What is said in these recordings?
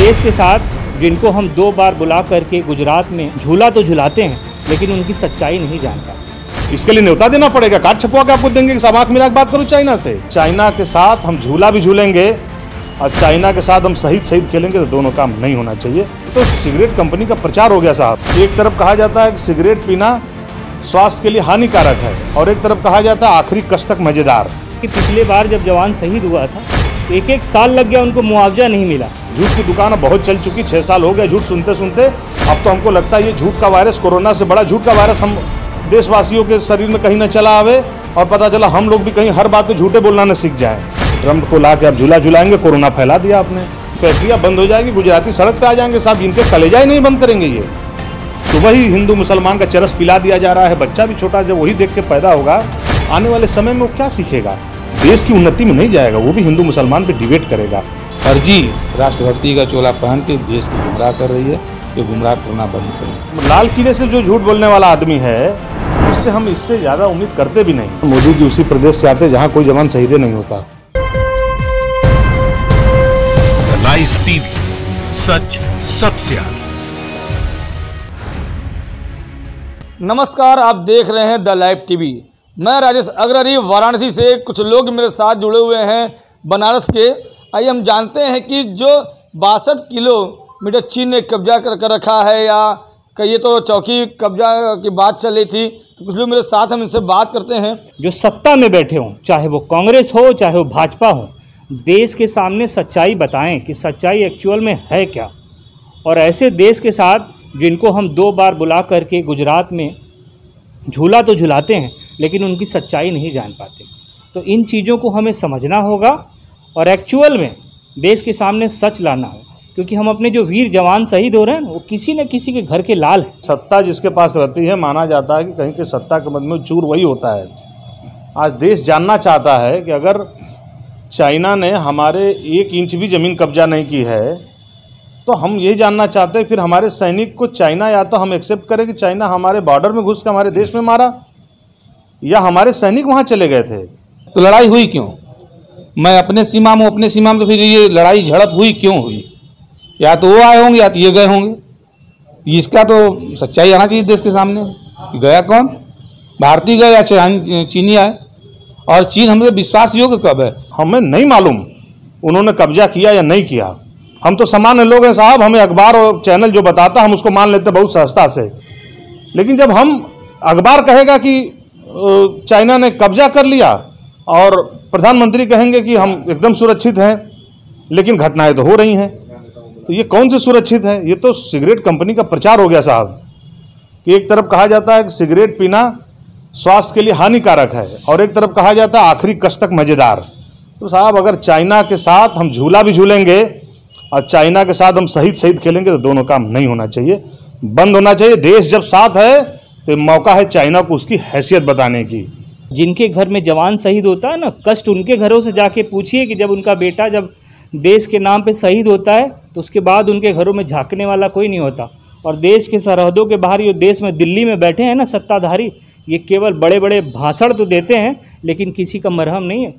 देश के साथ जिनको हम 2 बार बुला करके गुजरात में झूला तो झुलाते हैं, लेकिन उनकी सच्चाई नहीं जान पाते। इसके लिए न्योता देना पड़ेगा, कार्ड छपवा के आपको देंगे कि सब आंख मिला के बात करो चाइना से। चाइना के साथ हम झूला भी झूलेंगे और चाइना के साथ हम शहीद खेलेंगे, तो दोनों काम नहीं होना चाहिए। तो सिगरेट कंपनी का प्रचार हो गया साहब। एक तरफ कहा जाता है कि सिगरेट पीना स्वास्थ्य के लिए हानिकारक है और एक तरफ कहा जाता है आखिरी कश तक मजेदार। कि पिछले बार जब जवान शहीद हुआ था तो 1-1 साल लग गया, उनको मुआवजा नहीं मिला। झूठ की दुकान बहुत चल चुकी, 6 साल हो गए झूठ सुनते सुनते। अब तो हमको लगता है ये झूठ का वायरस, कोरोना से बड़ा झूठ का वायरस हम देशवासियों के शरीर में कहीं न चला आवे और पता चला हम लोग भी कहीं हर बात पे झूठे बोलना न सीख जाए। ट्रम्प को ला के आप झूला झुलाएंगे, कोरोना फैला दिया आपने। फैक्ट्रियाँ बंद हो जाएगी, गुजराती सड़क पे आ जाएंगे साहब, इनके कलेजा ही नहीं बंद करेंगे ये। सुबह ही हिंदू मुसलमान का चरस पिला दिया जा रहा है, बच्चा भी छोटा जब वही देख के पैदा होगा, आने वाले समय में वो क्या सीखेगा? देश की उन्नति में नहीं जाएगा, वो भी हिंदू मुसलमान पे डिबेट करेगा। फर्जी राष्ट्रभक्ति का चोला पहन के देश को गुमराह कर रही है, ये गुमराह करना बंद करें। लाल किले से जो झूठ बोलने वाला आदमी है, उससे हम इससे ज्यादा उम्मीद करते भी नहीं। मोदी जी उसी प्रदेश से आते जहाँ कोई जवान शहीद नहीं होता। लाइव टीवी, सच सबसे आगे। नमस्कार, आप देख रहे हैं द लाइव टीवी। मैं राजेश अग्रवाल वाराणसी से। कुछ लोग मेरे साथ जुड़े हुए हैं बनारस के। आइए हम जानते हैं कि जो 62 किलोमीटर चीन ने कब्जा कर रखा है, या कहिए तो चौकी कब्जा की बात चल रही थी, तो कुछ लोग मेरे साथ, हम इनसे बात करते हैं। जो सत्ता में बैठे हों, चाहे वो कांग्रेस हो चाहे वो भाजपा हो, देश के सामने सच्चाई बताएं कि सच्चाई एक्चुअल में है क्या। और ऐसे देश के साथ जिनको हम 2 बार बुला करके गुजरात में झूला तो झुलाते हैं, लेकिन उनकी सच्चाई नहीं जान पाते। तो इन चीज़ों को हमें समझना होगा और एक्चुअल में देश के सामने सच लाना होगा, क्योंकि हम अपने जो वीर जवान शहीद हो रहे हैं वो किसी न किसी के घर के लाल हैं। सत्ता जिसके पास रहती है, माना जाता है कि कहीं के सत्ता के मद में चूर वही होता है। आज देश जानना चाहता है कि अगर चाइना ने हमारे 1 इंच भी ज़मीन कब्जा नहीं की है, तो हम यही जानना चाहते हैं फिर हमारे सैनिक को चाइना, या तो हम एक्सेप्ट करें कि चाइना हमारे बॉर्डर में घुस के हमारे देश में मारा, या हमारे सैनिक वहाँ चले गए थे। तो लड़ाई हुई क्यों? मैं अपने सीमा में, अपने सीमा में, तो फिर ये लड़ाई झड़प हुई क्यों हुई? या तो वो आए होंगे या तो ये गए होंगे। इसका तो सच्चाई आना चाहिए देश के सामने। गया कौन? भारतीय गए या चीनी आए? और चीन हमसे विश्वास योग्य कब है? हमें नहीं मालूम उन्होंने कब्जा किया या नहीं किया। हम तो सामान्य लोग हैं साहब, हमें अखबार और चैनल जो बताता हम उसको मान लेते बहुत सहजता से। लेकिन जब हम अखबार कहेगा कि चाइना ने कब्जा कर लिया और प्रधानमंत्री कहेंगे कि हम एकदम सुरक्षित हैं, लेकिन घटनाएं तो हो रही हैं, तो ये कौन से सुरक्षित है? ये तो सिगरेट कंपनी का प्रचार हो गया साहब। कि एक तरफ कहा जाता है कि सिगरेट पीना स्वास्थ्य के लिए हानिकारक है और एक तरफ कहा जाता है आखिरी कश तक मजेदार। तो साहब अगर चाइना के साथ हम झूला भी झूलेंगे और चाइना के साथ हम शहीद खेलेंगे, तो दोनों काम नहीं होना चाहिए, बंद होना चाहिए। देश जब साथ है तो मौका है चाइना को उसकी हैसियत बताने की। जिनके घर में जवान शहीद होता है ना, कष्ट उनके घरों से जाके पूछिए कि जब उनका बेटा जब देश के नाम पे शहीद होता है तो उसके बाद उनके घरों में झांकने वाला कोई नहीं होता। और देश के सरहदों के बाहर जो देश में दिल्ली में बैठे हैं ना सत्ताधारी, ये केवल बड़े बड़े भाषण तो देते हैं, लेकिन किसी का मरहम नहीं है,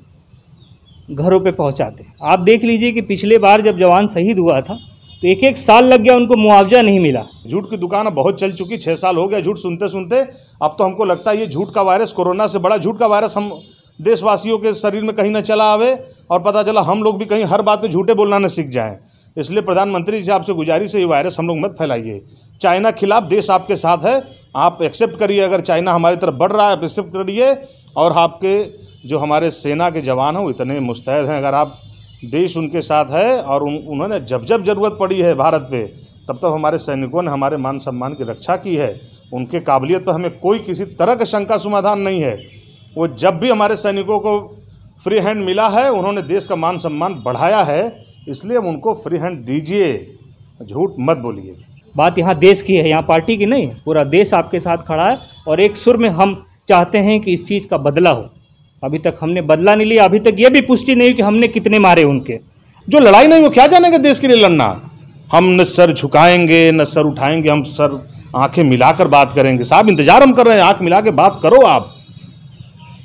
घरों पे पहुंचाते। आप देख लीजिए कि पिछले बार जब जवान शहीद हुआ था तो 1-1 साल लग गया, उनको मुआवजा नहीं मिला। झूठ की दुकान बहुत चल चुकी, 6 साल हो गए झूठ सुनते सुनते। अब तो हमको लगता है ये झूठ का वायरस, कोरोना से बड़ा झूठ का वायरस हम देशवासियों के शरीर में कहीं न चला आवे और पता चला हम लोग भी कहीं हर बात पे झूठे बोलना न सीख जाएं। इसलिए प्रधानमंत्री जी आपसे गुजारिश है, ये वायरस हम लोग मत फैलाइए। चाइना खिलाफ देश आपके साथ है, आप एक्सेप्ट करिए। अगर चाइना हमारी तरफ बढ़ रहा है आप एक्सेप्ट करिए। और आपके जो हमारे सेना के जवान हैं वो इतने मुस्तैद हैं, अगर आप देश उनके साथ है और उन्होंने जब जब ज़रूरत पड़ी है भारत पे, तब तक हमारे सैनिकों ने हमारे मान सम्मान की रक्षा की है। उनके काबिलियत पर हमें कोई किसी तरह का शंका समाधान नहीं है। वो जब भी हमारे सैनिकों को फ्री हैंड मिला है, उन्होंने देश का मान सम्मान बढ़ाया है, इसलिए अब उनको फ्री हैंड दीजिए, झूठ मत बोलिए। बात यहाँ देश की है, यहाँ पार्टी की नहीं। पूरा देश आपके साथ खड़ा है और एक सुर में हम चाहते हैं कि इस चीज़ का बदला हो। अभी तक हमने बदला नहीं लिया, अभी तक ये भी पुष्टि नहीं हुई कि हमने कितने मारे उनके। जो लड़ाई नहीं वो क्या जानेंगे देश के लिए लड़ना। हम न सर झुकाएंगे न सर उठाएंगे, हम सर आंखें मिलाकर बात करेंगे। साहब इंतजार हम कर रहे हैं, आंख मिला के बात करो आप।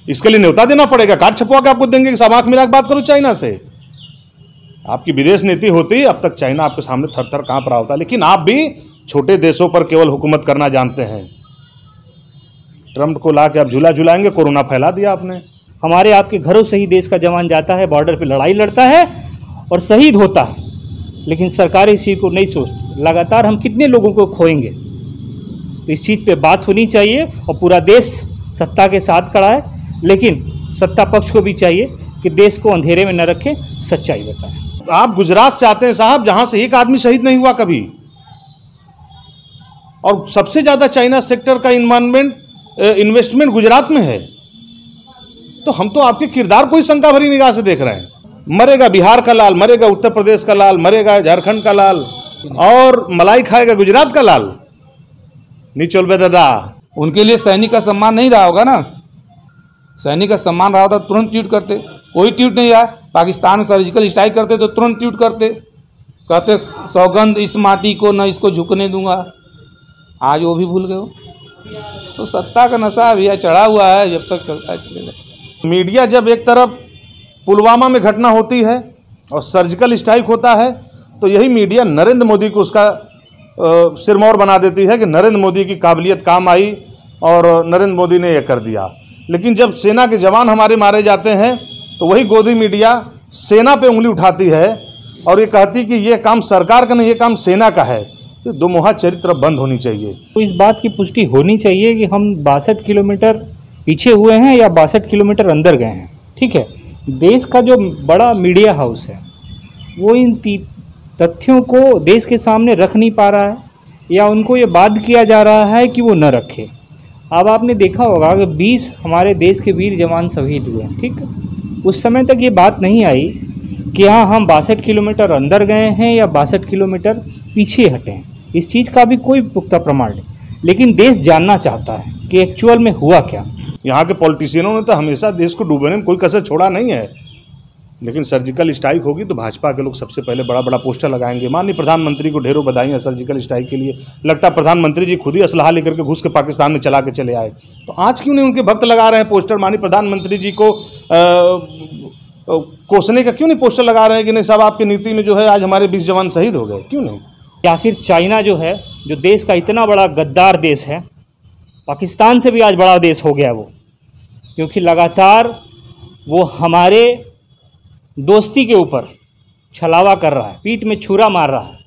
इसके लिए न्योता देना पड़ेगा, कार्ड छपवा के आपको देंगे कि सब आंख मिला के बात करो चाइना से। आपकी विदेश नीति होती, अब तक चाइना आपके सामने थर थर काँप रहा होता। लेकिन आप भी छोटे देशों पर केवल हुकूमत करना जानते हैं। ट्रम्प को ला के आप झूला झुलाएंगे, कोरोना फैला दिया आपने। हमारे आपके घरों से ही देश का जवान जाता है, बॉर्डर पे लड़ाई लड़ता है और शहीद होता है, लेकिन सरकार इस चीज़ को नहीं सोचती। लगातार हम कितने लोगों को खोएंगे, तो इस चीज़ पे बात होनी चाहिए। और पूरा देश सत्ता के साथ खड़ा है, लेकिन सत्ता पक्ष को भी चाहिए कि देश को अंधेरे में न रखे, सच्चाई बताएं। आप गुजरात से आते हैं साहब, जहां से एक आदमी शहीद नहीं हुआ कभी, और सबसे ज्यादा चाइना सेक्टर का इन्वेस्टमेंट गुजरात में है। तो हम तो आपके किरदार को ही शंका भरी निगाह से देख रहे हैं। मरेगा बिहार का लाल, मरेगा उत्तर प्रदेश का लाल, मरेगा झारखंड का लाल, और मलाई खाएगा गुजरात का लाल। निचोल बे दादा, उनके लिए सैनिक का सम्मान नहीं रहा होगा ना। सैनिक का सम्मान रहा होता तुरंत ट्वीट करते, कोई ट्वीट नहीं आया। पाकिस्तान में सर्जिकल स्ट्राइक करते तो तुरंत ट्वीट करते, कहते सौगंध इस माटी को न इसको झुकने दूंगा। आज वो भी भूल गए हो। तो सत्ता का नशा भैया चढ़ा हुआ है, जब तक चलता है चलेगा। मीडिया जब एक तरफ पुलवामा में घटना होती है और सर्जिकल स्ट्राइक होता है, तो यही मीडिया नरेंद्र मोदी को उसका सिरमौर बना देती है कि नरेंद्र मोदी की काबिलियत काम आई और नरेंद्र मोदी ने यह कर दिया। लेकिन जब सेना के जवान हमारे मारे जाते हैं, तो वही गोदी मीडिया सेना पे उंगली उठाती है और ये कहती कि ये काम सरकार का नहीं, ये काम सेना का है। तो दोमुहा चरित्र बंद होनी चाहिए। तो इस बात की पुष्टि होनी चाहिए कि हम 62 किलोमीटर पीछे हुए हैं या 62 किलोमीटर अंदर गए हैं। ठीक है, देश का जो बड़ा मीडिया हाउस है वो इन तथ्यों को देश के सामने रख नहीं पा रहा है, या उनको ये बाध्य किया जा रहा है कि वो न रखे। अब आपने देखा होगा कि 20 हमारे देश के वीर जवान शहीद हुए हैं। ठीक है, उस समय तक ये बात नहीं आई कि हाँ हम 62 किलोमीटर अंदर गए हैं या 62 किलोमीटर पीछे हटे हैं। इस चीज़ का भी कोई पुख्ता प्रमाण नहीं, लेकिन देश जानना चाहता है कि एक्चुअल में हुआ क्या। यहाँ के पॉलिटिशियनों ने तो हमेशा देश को डूबने में कोई कसर छोड़ा नहीं है। लेकिन सर्जिकल स्ट्राइक होगी तो भाजपा के लोग सबसे पहले बड़ा बड़ा पोस्टर लगाएंगे। माननीय प्रधानमंत्री को ढेरों बधाई सर्जिकल स्ट्राइक के लिए। लगता है प्रधानमंत्री जी खुद ही असलहा लेकर के घुस के पाकिस्तान में चला के चले आए। तो आज क्यों नहीं उनके भक्त लगा रहे हैं पोस्टर? माननीय प्रधानमंत्री जी को कोसने का क्यों नहीं पोस्टर लगा रहे हैं कि नहीं साहब आपकी नीति में जो है आज हमारे 20 जवान शहीद हो गए? क्यों नहीं? आखिर चाइना जो है, जो देश का इतना बड़ा गद्दार देश है, पाकिस्तान से भी आज बड़ा देश हो गया वो, क्योंकि लगातार वो हमारे दोस्ती के ऊपर छलावा कर रहा है, पीठ में छुरा मार रहा है।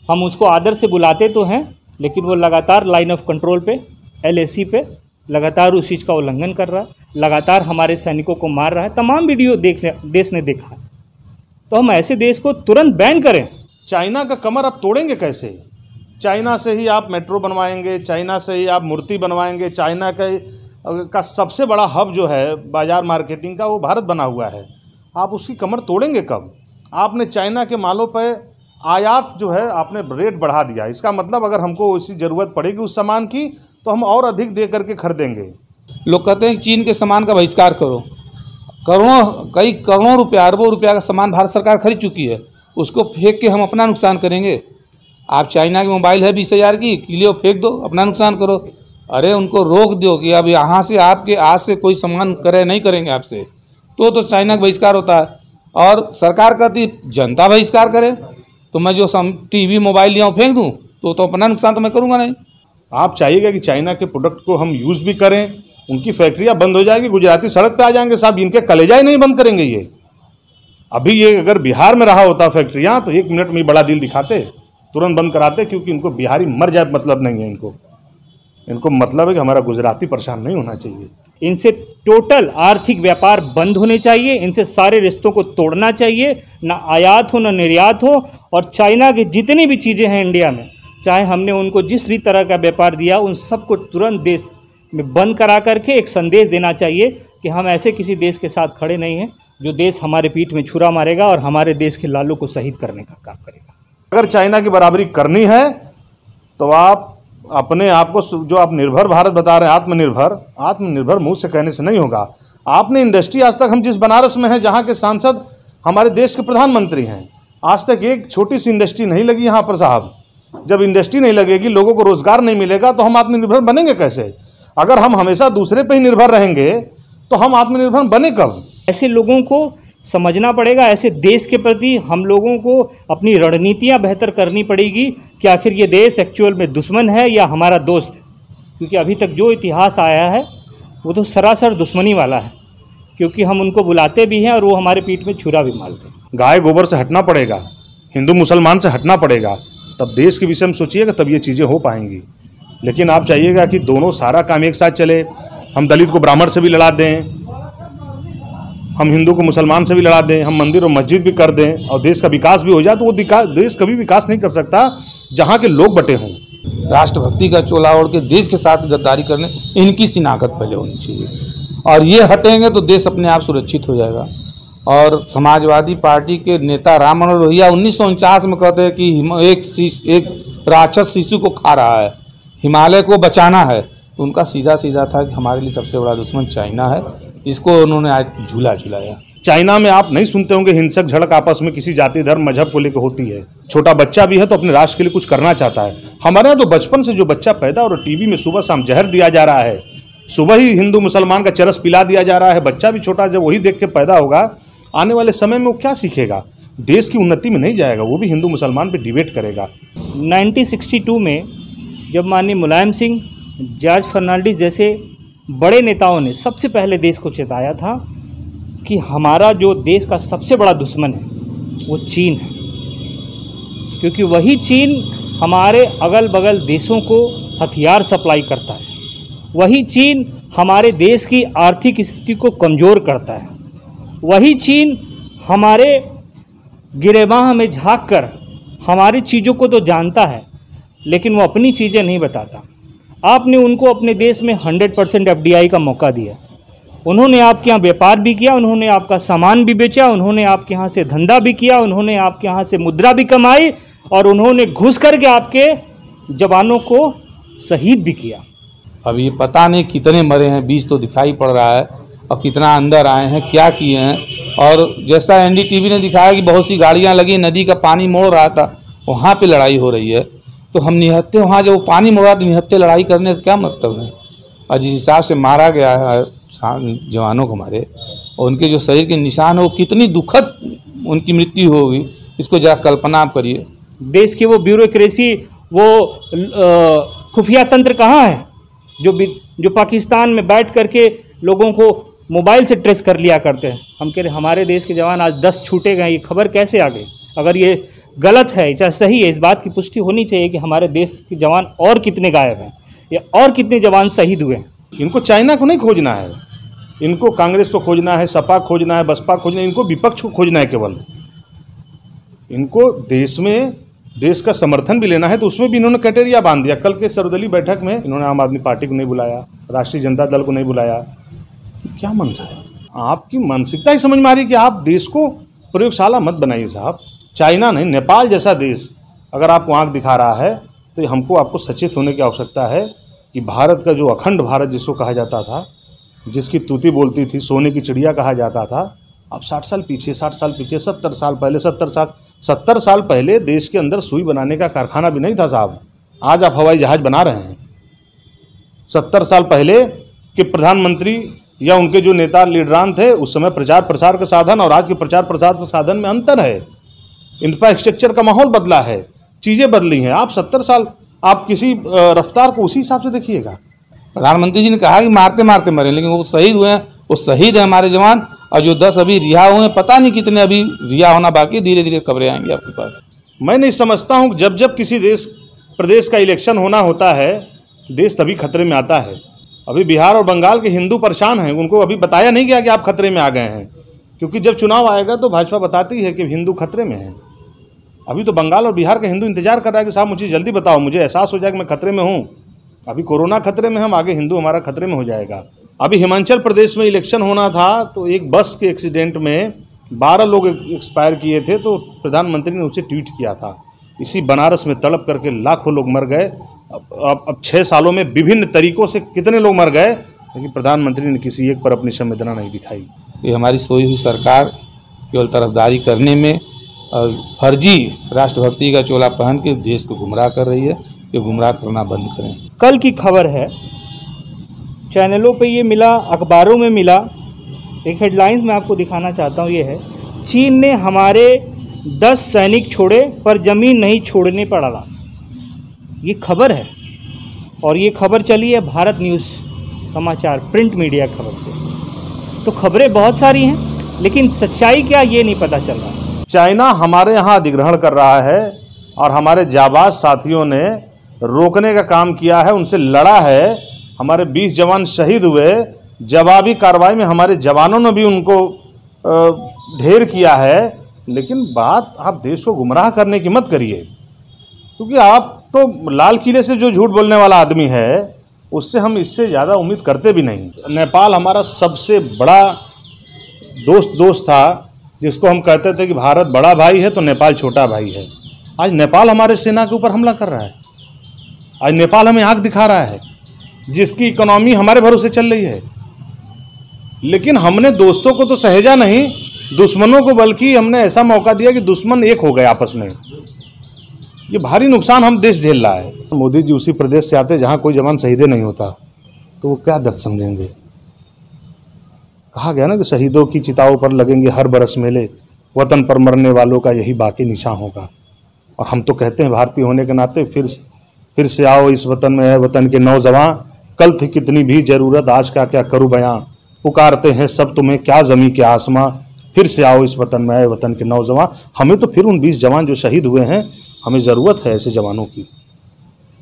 हम उसको आदर से बुलाते तो हैं, लेकिन वो लगातार लाइन ऑफ कंट्रोल पे, LAC पे लगातार उस चीज़ का उल्लंघन कर रहा है, लगातार हमारे सैनिकों को मार रहा है। तमाम वीडियो देश ने देखा है। तो हम ऐसे देश को तुरंत बैन करें। चाइना का कमर आप तोड़ेंगे कैसे? चाइना से ही आप मेट्रो बनवाएंगे, चाइना से ही आप मूर्ति बनवाएंगे। चाइना का सबसे बड़ा हब जो है बाज़ार मार्केटिंग का, वो भारत बना हुआ है। आप उसकी कमर तोड़ेंगे कब? आपने चाइना के मालों पर आयात जो है आपने रेट बढ़ा दिया। इसका मतलब अगर हमको उसी ज़रूरत पड़ेगी उस सामान की तो हम और अधिक दे करके खरीदेंगे। लोग कहते हैं चीन के सामान का बहिष्कार करो। कई करोड़ों रुपया, अरबों रुपया का सामान भारत सरकार खरीद चुकी है, उसको फेंक के हम अपना नुकसान करेंगे। आप चाइना की मोबाइल है 20,000 की, किलो फेंक दो, अपना नुकसान करो। अरे उनको रोक दो कि अब यहाँ से आपके आज से कोई सामान नहीं करेंगे आपसे, तो चाइना का बहिष्कार होता है। और सरकार कहती जनता बहिष्कार करे, तो मैं जो TV मोबाइल लिया हूँ फेंक दूँ, तो अपना नुकसान तो मैं करूँगा नहीं। आप चाहिएगा कि चाइना के प्रोडक्ट को हम यूज़ भी करें, उनकी फैक्ट्रियाँ बंद हो जाएगी, गुजराती सड़क पे आ जाएंगे साहब, इनके कलेजा ही नहीं बंद करेंगे ये। अभी ये अगर बिहार में रहा होता फैक्ट्रियाँ तो 1 मिनट में बड़ा दिल दिखाते, तुरंत बंद कराते, क्योंकि इनको बिहारी मर जाए मतलब नहीं है। इनको मतलब है कि हमारा गुजराती परेशान नहीं होना चाहिए। इनसे टोटल आर्थिक व्यापार बंद होने चाहिए, इनसे सारे रिश्तों को तोड़ना चाहिए, ना आयात हो ना निर्यात हो। और चाइना की जितनी भी चीज़ें हैं इंडिया में, चाहे हमने उनको जिस भी तरह का व्यापार दिया, उन सबको तुरंत देश में बंद करा करके एक संदेश देना चाहिए कि हम ऐसे किसी देश के साथ खड़े नहीं हैं जो देश हमारे पीठ में छुरा मारेगा और हमारे देश के लालों को शहीद करने का काम करेगा। अगर चाइना की बराबरी करनी है तो आप अपने आप को, जो आप निर्भर भारत बता रहे हैं, आत्मनिर्भर मुंह से कहने से नहीं होगा। आपने इंडस्ट्री आज तक, हम जिस बनारस में हैं जहाँ के सांसद हमारे देश के प्रधानमंत्री हैं, आज तक एक छोटी सी इंडस्ट्री नहीं लगी यहाँ पर साहब। जब इंडस्ट्री नहीं लगेगी, लोगों को रोजगार नहीं मिलेगा, तो हम आत्मनिर्भर बनेंगे कैसे? अगर हम हमेशा दूसरे पर ही निर्भर रहेंगे तो हम आत्मनिर्भर बने कब? ऐसे लोगों को समझना पड़ेगा। ऐसे देश के प्रति हम लोगों को अपनी रणनीतियाँ बेहतर करनी पड़ेगी कि आखिर ये देश एक्चुअल में दुश्मन है या हमारा दोस्त है, क्योंकि अभी तक जो इतिहास आया है वो तो सरासर दुश्मनी वाला है, क्योंकि हम उनको बुलाते भी हैं और वो हमारे पीठ में छुरा भी मारते हैं। गाय गोबर से हटना पड़ेगा, हिंदू मुसलमान से हटना पड़ेगा, तब देश के विषय में सोचिएगा, तब ये चीज़ें हो पाएंगी। लेकिन आप चाहिएगा कि दोनों सारा काम एक साथ चले, हम दलित को ब्राह्मण से भी लड़ा दें, हम हिंदू को मुसलमान से भी लड़ा दें, हम मंदिर और मस्जिद भी कर दें और देश का विकास भी हो जाए, तो वो देश कभी विकास नहीं कर सकता जहाँ के लोग बटे हों। राष्ट्रभक्ति का चोला ओढ़ के देश के साथ गद्दारी करने, इनकी शिनाख्त पहले होनी चाहिए, और ये हटेंगे तो देश अपने आप सुरक्षित हो जाएगा। और समाजवादी पार्टी के नेता राम मनोहर लोहिया 1949 में कहते हैं कि एक राक्षस शिशु को खा रहा है, हिमालय को बचाना है। तो उनका सीधा सीधा था कि हमारे लिए सबसे बड़ा दुश्मन चाइना है, इसको उन्होंने आज झूला झुलाया। चाइना में आप नहीं सुनते होंगे हिंसक झड़प आपस में किसी जाति धर्म मजहब को लेकर होती है। छोटा बच्चा भी है तो अपने राष्ट्र के लिए कुछ करना चाहता है। हमारे यहाँ तो बचपन से जो बच्चा पैदा और टीवी में सुबह शाम जहर दिया जा रहा है, सुबह ही हिंदू मुसलमान का चरस पिला दिया जा रहा है। बच्चा भी छोटा जब वही देख के पैदा होगा, आने वाले समय में वो क्या सीखेगा? देश की उन्नति में नहीं जाएगा, वो भी हिंदू मुसलमान पे डिबेट करेगा। 1962 में जब माननीय मुलायम सिंह, जॉर्ज फर्नांडिस जैसे बड़े नेताओं ने सबसे पहले देश को चेताया था कि हमारा जो देश का सबसे बड़ा दुश्मन है वो चीन है, क्योंकि वही चीन हमारे अगल बगल देशों को हथियार सप्लाई करता है, वही चीन हमारे देश की आर्थिक स्थिति को कमज़ोर करता है, वही चीन हमारे गिरेबान में झांक कर हमारी चीज़ों को तो जानता है लेकिन वो अपनी चीज़ें नहीं बताता। आपने उनको अपने देश में 100% FDI का मौका दिया, उन्होंने आपके यहाँ व्यापार भी किया, उन्होंने आपका सामान भी बेचा, उन्होंने आपके यहाँ से धंधा भी किया, उन्होंने आपके यहाँ से मुद्रा भी कमाई और उन्होंने घुस करके आपके जवानों को शहीद भी किया। अब ये पता नहीं कितने मरे हैं, 20 तो दिखाई पड़ रहा है, और कितना अंदर आए हैं, क्या किए हैं। और जैसा NDTV ने दिखाया कि बहुत सी गाड़ियां लगी, नदी का पानी मोड़ रहा था, वहाँ पे लड़ाई हो रही है, तो हम निहत्थे वहाँ जब वो पानी मोड़ रहा था, निहत्थे लड़ाई करने का क्या मतलब है? और जिस हिसाब से मारा गया है जवानों को मारे, और उनके जो शरीर के निशान हो, कितनी दुखद उनकी मृत्यु होगी, इसको जरा कल्पना आप करिए। देश की वो ब्यूरोक्रेसी, वो खुफिया तंत्र कहाँ है जो पाकिस्तान में बैठ करके लोगों को मोबाइल से ट्रेस कर लिया करते हैं। हम कह रहे हमारे देश के जवान आज 10 छूटे गए, ये खबर कैसे आ गई? अगर ये गलत है चाहे सही है, इस बात की पुष्टि होनी चाहिए कि हमारे देश के जवान और कितने गायब हैं या और कितने जवान शहीद हुए हैं। इनको चाइना को नहीं खोजना है, इनको कांग्रेस को खोजना है, सपा खोजना है, बसपा खोजना है, इनको विपक्ष को खोजना है। केवल इनको देश में देश का समर्थन भी लेना है, तो उसमें भी इन्होंने क्राइटेरिया बांध दिया। कल के सर्वदलीय बैठक में इन्होंने आम आदमी पार्टी को नहीं बुलाया, राष्ट्रीय जनता दल को नहीं बुलाया। क्या मंशा है? आपकी मानसिकता ही समझ में आ रही है कि आप देश को प्रयोगशाला मत बनाइए साहब। चाइना नहीं, नेपाल जैसा देश अगर आपको आंख दिखा रहा है तो हमको आपको सचेत होने की आवश्यकता है कि भारत का जो अखंड भारत जिसको कहा जाता था, जिसकी तूती बोलती थी, सोने की चिड़िया कहा जाता था, अब 60 साल पीछे, 60 साल पीछे, 70 साल पहले, 70 साल पहले देश के अंदर सुई बनाने का कारखाना भी नहीं था साहब। आज आप हवाई जहाज बना रहे हैं। 70 साल पहले के प्रधानमंत्री या उनके जो नेता लीडरान थे, उस समय प्रचार प्रसार का साधन और आज के प्रचार प्रसार के साधन में अंतर है। इंफ्रास्ट्रक्चर का माहौल बदला है, चीज़ें बदली हैं। आप 70 साल आप किसी रफ्तार को उसी हिसाब से देखिएगा। प्रधानमंत्री जी ने कहा कि मारते मारते मरे, लेकिन वो शहीद हुए हैं, वो शहीद है हमारे जवान। और जो 10 अभी रिहा हुए हैं, पता नहीं कितने अभी रिहा होना बाकी, धीरे धीरे खबरें आएंगी आपके पास। मैं नहीं समझता हूँ जब किसी देश प्रदेश का इलेक्शन होना होता है, देश तभी खतरे में आता है। अभी बिहार और बंगाल के हिंदू परेशान हैं, उनको अभी बताया नहीं गया कि आप खतरे में आ गए हैं, क्योंकि जब चुनाव आएगा तो भाजपा बताती है कि हिंदू खतरे में हैं। अभी तो बंगाल और बिहार का हिंदू इंतजार कर रहा है कि साहब मुझे जल्दी बताओ, मुझे एहसास हो जाए कि मैं खतरे में हूँ। अभी कोरोना खतरे में, हम आगे हिंदू हमारा खतरे में हो जाएगा। अभी हिमाचल प्रदेश में इलेक्शन होना था, तो एक बस के एक्सीडेंट में 12 लोग एक्सपायर किए थे, तो प्रधानमंत्री ने उसे ट्वीट किया था। इसी बनारस में तड़प करके लाखों लोग मर गए। अब 6 सालों में विभिन्न तरीकों से कितने लोग मर गए, लेकिन प्रधानमंत्री ने किसी एक पर अपनी संवेदना नहीं दिखाई। ये हमारी सोई हुई सरकार केवल तरफदारी करने में और फर्जी राष्ट्रभक्ति का चोला पहन के देश को गुमराह कर रही है। ये गुमराह करना बंद करें। कल की खबर है, चैनलों पे ये मिला, अखबारों में मिला एक हेडलाइंस मैं आपको दिखाना चाहता हूँ, ये है चीन ने हमारे 10 सैनिक छोड़े पर ज़मीन नहीं छोड़ने पर अड़ा। ये खबर है और ये खबर चली है भारत न्यूज़ समाचार प्रिंट मीडिया खबर से। तो खबरें बहुत सारी हैं लेकिन सच्चाई क्या ये नहीं पता चल रहा। चाइना हमारे यहाँ अधिग्रहण कर रहा है और हमारे जाबाज साथियों ने रोकने का काम किया है, उनसे लड़ा है। हमारे 20 जवान शहीद हुए। जवाबी कार्रवाई में हमारे जवानों ने भी उनको ढेर किया है। लेकिन बात आप देश को गुमराह करने की मत करिए, क्योंकि आप तो लाल किले से जो झूठ बोलने वाला आदमी है उससे हम इससे ज़्यादा उम्मीद करते भी नहीं। नेपाल हमारा सबसे बड़ा दोस्त था, जिसको हम कहते थे कि भारत बड़ा भाई है तो नेपाल छोटा भाई है। आज नेपाल हमारे सेना के ऊपर हमला कर रहा है। आज नेपाल हमें आंख दिखा रहा है, जिसकी इकोनॉमी हमारे भरोसे चल रही है। लेकिन हमने दोस्तों को तो सहेजा नहीं, दुश्मनों को बल्कि हमने ऐसा मौका दिया कि दुश्मन एक हो गए आपस में। ये भारी नुकसान हम देश झेल रहा है। मोदी जी उसी प्रदेश से आते जहाँ कोई जवान शहीद नहीं होता, तो वो क्या दर्द समझेंगे। कहा गया ना कि शहीदों की चिताओं पर लगेंगे हर बरस मेले, वतन पर मरने वालों का यही बाकी निशान होगा। और हम तो कहते हैं भारतीय होने के नाते फिर से आओ इस वतन में, है वतन के नौजवान। कल थी कितनी भी ज़रूरत, आज का क्या करूँ बयां। पुकारते हैं सब तुम्हें, क्या ज़मीं क्या आसमां। फिर से आओ इस वतन में, है वतन के नौजवान। हमें तो फिर उन 20 जवान जो शहीद हुए हैं, हमें ज़रूरत है ऐसे जवानों की,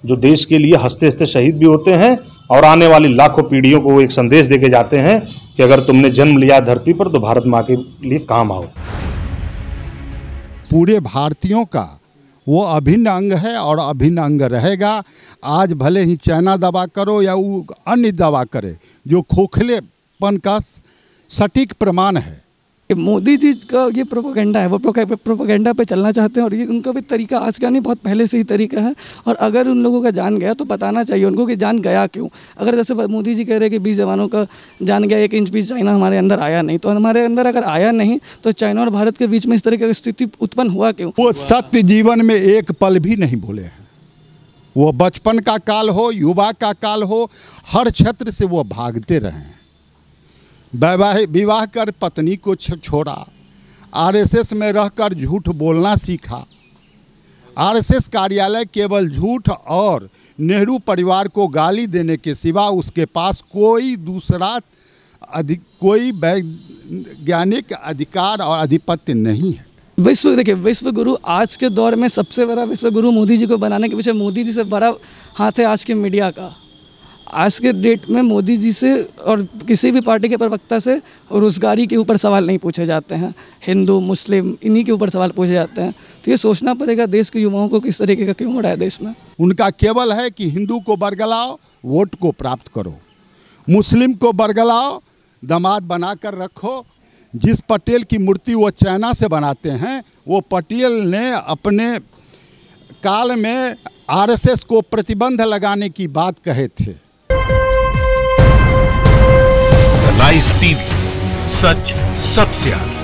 जो देश के लिए हंसते हंसते शहीद भी होते हैं और आने वाली लाखों पीढ़ियों को एक संदेश देके जाते हैं कि अगर तुमने जन्म लिया धरती पर तो भारत माँ के लिए काम आओ। पूरे भारतीयों का वो अभिन्न अंग है और अभिन्न अंग रहेगा। आज भले ही चाइना दवा करो या वो अन्य दवा करे, जो खोखलेपन का सटीक प्रमाण है। मोदी जी का ये प्रोपेगेंडा है, वो प्रोपेगेंडा पे चलना चाहते हैं और ये उनका भी तरीका आज का नहीं, बहुत पहले से ही तरीका है। और अगर उन लोगों का जान गया तो बताना चाहिए उनको कि जान गया क्यों। अगर जैसे मोदी जी कह रहे हैं कि 20 जवानों का जान गया, 1 इंच भी चाइना हमारे अंदर आया नहीं, तो हमारे अंदर अगर आया नहीं तो चाइना और भारत के बीच में इस तरह की स्थिति उत्पन्न हुआ क्यों। वो सत्य जीवन में एक पल भी नहीं बोले हैं। वो बचपन का काल हो, युवा का काल हो, हर क्षेत्र से वो भागते रहे हैं। विवाह कर पत्नी को छोड़ा, आरएसएस में रहकर झूठ बोलना सीखा। आरएसएस कार्यालय केवल झूठ और नेहरू परिवार को गाली देने के सिवा उसके पास कोई दूसरा कोई वैज्ञानिक अधिकार और आधिपत्य नहीं है। विश्व गुरु आज के दौर में सबसे बड़ा विश्व गुरु मोदी जी को बनाने के पीछे मोदी जी से बड़ा हाथ है आज के मीडिया का। आज के डेट में मोदी जी से और किसी भी पार्टी के प्रवक्ता से रोजगारी के ऊपर सवाल नहीं पूछे जाते हैं, हिंदू मुस्लिम इन्हीं के ऊपर सवाल पूछे जाते हैं। तो ये सोचना पड़ेगा देश के युवाओं को किस तरीके का क्यों हो रहा है देश में। उनका केवल है कि हिंदू को बरगलाओ, वोट को प्राप्त करो, मुस्लिम को बरगलाओ, दामाद बनाकर रखो। जिस पटेल की मूर्ति वो चाइना से बनाते हैं, वो पटेल ने अपने काल में आरएसएस को प्रतिबंध लगाने की बात कहे थे। लाइव टीवी, सच सबसे आगे।